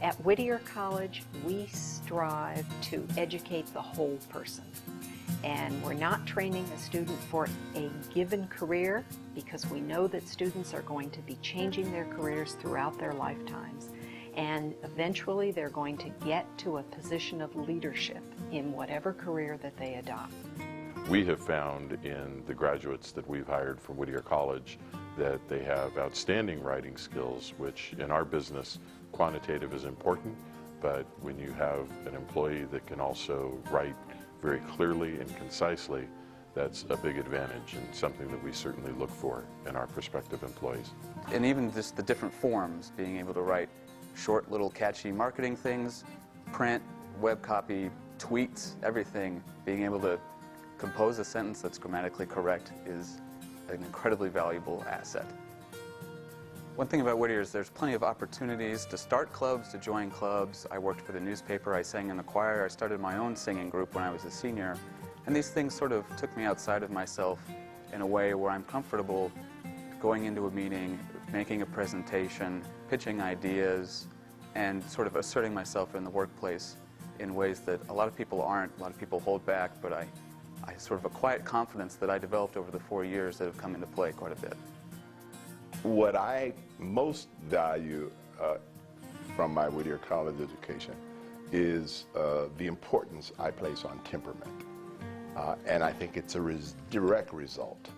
At Whittier College, we strive to educate the whole person. And we're not training a student for a given career because we know that students are going to be changing their careers throughout their lifetimes. And eventually they're going to get to a position of leadership in whatever career that they adopt. We have found in the graduates that we've hired from Whittier College that they have outstanding writing skills, which in our business, quantitative is important, but when you have an employee that can also write very clearly and concisely, that's a big advantage and something that we certainly look for in our prospective employees. And even just the different forms, being able to write short little catchy marketing things, print, web copy, tweets, everything, being able to compose a sentence that's grammatically correct is an incredibly valuable asset. One thing about Whittier is there's plenty of opportunities to start clubs, to join clubs. I worked for the newspaper, I sang in the choir, I started my own singing group when I was a senior, and these things sort of took me outside of myself in a way where I'm comfortable going into a meeting, making a presentation, pitching ideas, and sort of asserting myself in the workplace in ways that a lot of people aren't. A lot of people hold back, but I sort of a quiet confidence that I developed over the 4 years that have come into play quite a bit. What I most value from my Whittier College education is the importance I place on temperament. And I think it's a direct result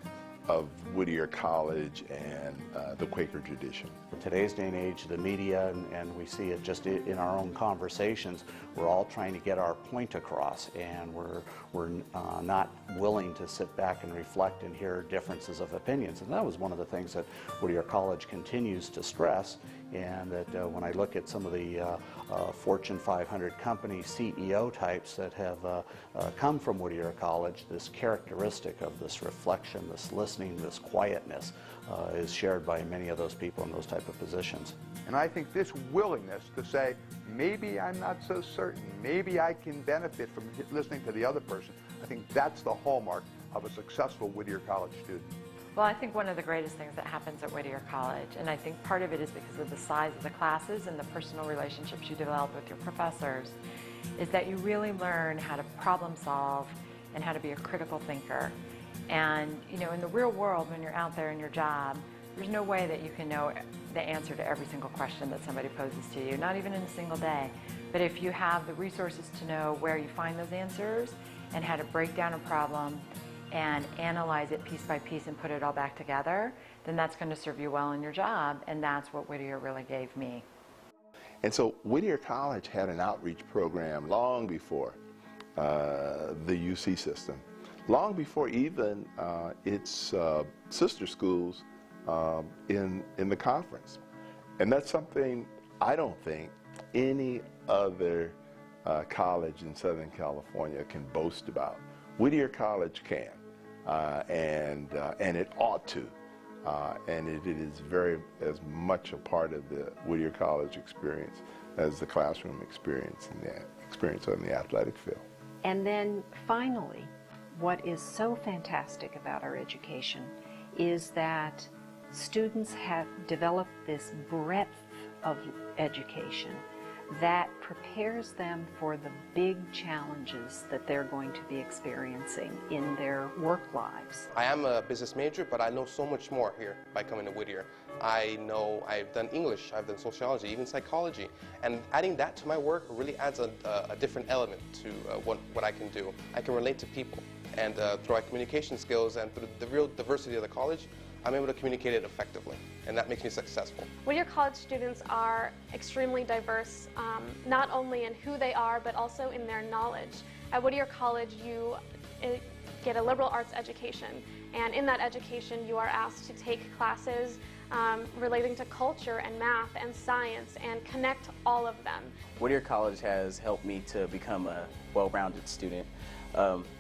of Whittier College and the Quaker tradition. In today's day and age, the media, and we see it just in our own conversations, we're all trying to get our point across, and we're not willing to sit back and reflect and hear differences of opinions. And that was one of the things that Whittier College continues to stress, and that when I look at some of the Fortune 500 company CEO types that have come from Whittier College, this characteristic of this reflection, this listening, this quietness is shared by many of those people in those type of positions. And I think this willingness to say, maybe I'm not so certain, maybe I can benefit from listening to the other person, I think that's the hallmark of a successful Whittier College student. Well, I think one of the greatest things that happens at Whittier College, and I think part of it is because of the size of the classes and the personal relationships you develop with your professors, is that you really learn how to problem solve and how to be a critical thinker. And, you know, in the real world, when you're out there in your job, there's no way that you can know the answer to every single question that somebody poses to you, not even in a single day. But if you have the resources to know where you find those answers and how to break down a problem and analyze it piece by piece and put it all back together, then that's going to serve you well in your job, and that's what Whittier really gave me. And so Whittier College had an outreach program long before the UC system, long before even its sister schools in the conference. And that's something I don't think any other college in Southern California can boast about. Whittier College can, and it ought to, and it is very as much a part of the Whittier College experience as the classroom experience and the experience on the athletic field. And then finally, what is so fantastic about our education is that students have developed this breadth of education that prepares them for the big challenges that they're going to be experiencing in their work lives. I am a business major, but I know so much more here by coming to Whittier. I know I've done English, I've done sociology, even psychology, and adding that to my work really adds a different element to what I can do. I can relate to people, and through my communication skills and through the real diversity of the college, I'm able to communicate it effectively, and that makes me successful. Whittier College students are extremely diverse, not only in who they are, but also in their knowledge. At Whittier College, you get a liberal arts education, and in that education, you are asked to take classes relating to culture and math and science and connect all of them. Whittier College has helped me to become a well-rounded student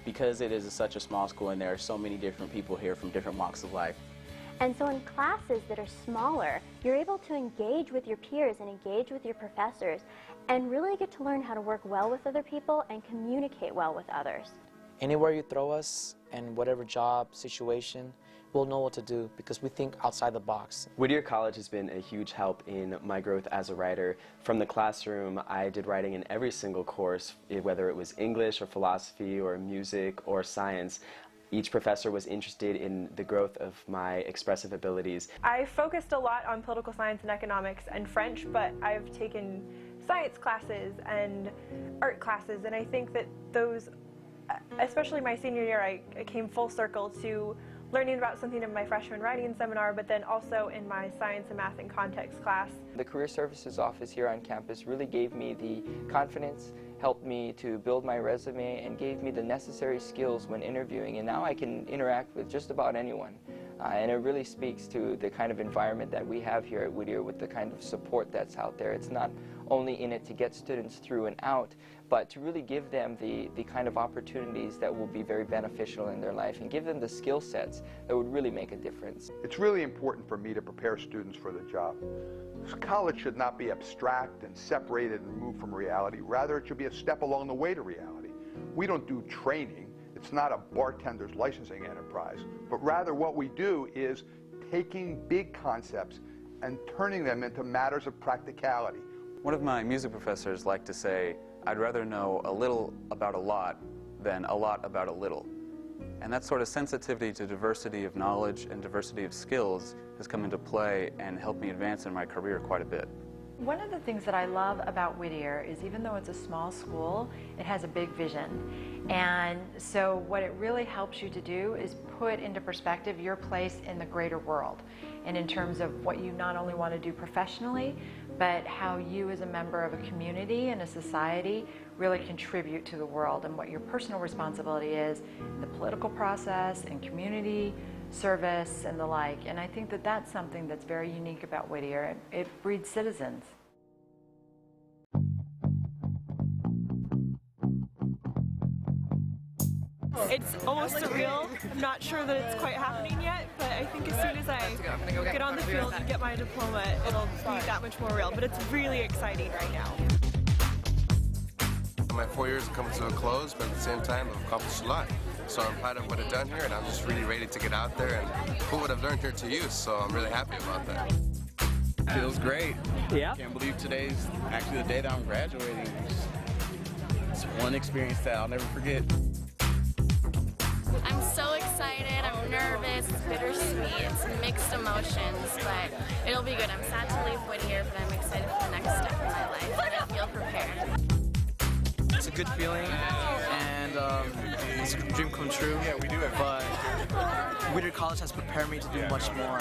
because it is such a small school and there are so many different people here from different walks of life. And so in classes that are smaller, you're able to engage with your peers and engage with your professors and really get to learn how to work well with other people and communicate well with others. Anywhere you throw us, in whatever job, situation, we'll know what to do because we think outside the box. Whittier College has been a huge help in my growth as a writer. From the classroom, I did writing in every single course, whether it was English or philosophy or music or science. Each professor was interested in the growth of my expressive abilities. I focused a lot on political science and economics and French, but I've taken science classes and art classes, and I think that those, especially my senior year, I came full circle to learning about something in my freshman writing seminar, but then also in my science and math and context class. The Career Services office here on campus really gave me the confidence, helped me to build my resume, and gave me the necessary skills when interviewing, and now I can interact with just about anyone. And it really speaks to the kind of environment that we have here at Whittier with the kind of support that's out there. It's not only in it to get students through and out, but to really give them the kind of opportunities that will be very beneficial in their life and give them the skill sets that would really make a difference. It's really important for me to prepare students for the job. College should not be abstract and separated and removed from reality. Rather, it should be a step along the way to reality. We don't do training. It's not a bartender's licensing enterprise, but rather what we do is taking big concepts and turning them into matters of practicality. One of my music professors liked to say, I'd rather know a little about a lot than a lot about a little. And that sort of sensitivity to diversity of knowledge and diversity of skills has come into play and helped me advance in my career quite a bit. One of the things that I love about Whittier is even though it's a small school, it has a big vision. And so what it really helps you to do is put into perspective your place in the greater world. And in terms of what you not only want to do professionally, but how you as a member of a community and a society really contribute to the world and what your personal responsibility is in the political process and community service and the like. And I think that that's something that's very unique about Whittier. It breeds citizens. It's almost surreal. I'm not sure that it's quite happening yet, but I think as soon as I get on the field and get my diploma, it'll be that much more real. But it's really exciting right now. My 4 years are coming to a close, but at the same time, I've accomplished a lot. So I'm proud of what I've done here, and I'm just really ready to get out there and put what I've learned here to use. So I'm really happy about that. Feels great. Yeah. Can't believe today's actually the day that I'm graduating. It's one experience that I'll never forget. I'm so excited, I'm nervous, it's bittersweet, it's mixed emotions, but it'll be good. I'm sad to leave Whittier, but I'm excited for the next step in my life, and I feel prepared. It's a good feeling, and it's a dream come true. Yeah, we do it. But Whittier College has prepared me to do much more.